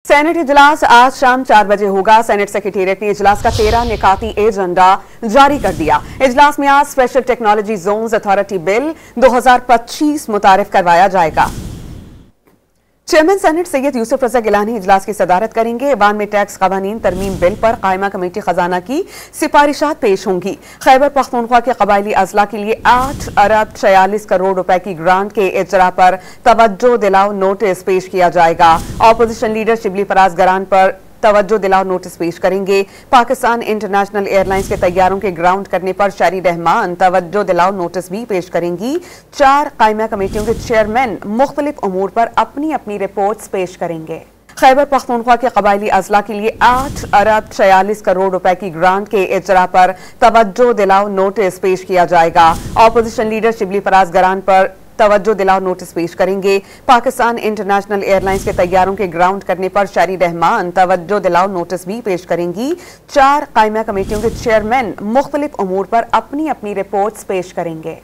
Senate इजलास आज शाम 4 बजे होगा। सेनेट सेक्रेटेरिएट ने इजलास का 13 निकाती एजेंडा जारी कर दिया। इजलास में आज special technology zones authority bill 2025 मुतारिफ करवाया जाएगा। चेयरमैन सेनेट सैयद यूसुफ रजा गिलानी इजलास की सदारत करेंगे। ऐवान में टैक्स कवानीन तरमीम बिल पर कायमा कमेटी खजाना की सिफारिशात पेश होंगी। खैबर पख्तूनख्वा के कबायली अजला के लिए 8 अरब 46 करोड़ रुपए की ग्रांट के इजरा पर तवज्जो दिलाओ नोटिस पेश किया जाएगा। ऑपोजिशन लीडर शिबली फराज गरान पर तवज्जो दिलाओ नोटिस पेश करेंगे। पाकिस्तान इंटरनेशनल एयरलाइंस के तैयारों के ग्राउंड करने पर शारी रहमान तवज्जो दिलाओ नोटिस भी पेश करेंगी। 4 कायमा कमेटियों के चेयरमैन मुख्तलिफ उमूर पर अपनी अपनी रिपोर्ट्स पेश करेंगे। खैबर पख्तूनख्वा के कबायली अजला के लिए 8 अरब 46 करोड़ रुपए की ग्रांट के इजरा पर तवज्जो दिलाओ नोटिस पेश किया जाएगा। ऑपोजिशन लीडर शिबली फराज गरान पर तवज्जो दिलाओ नोटिस पेश करेंगे। पाकिस्तान इंटरनेशनल एयरलाइंस के तैयारों के ग्राउंड करने पर शारी रहमान तवज्जो दिलाओ नोटिस भी पेश करेंगी। 4 कायमा कमेटियों के चेयरमैन मुख्तलिफ उमूर पर अपनी अपनी रिपोर्ट्स पेश करेंगे।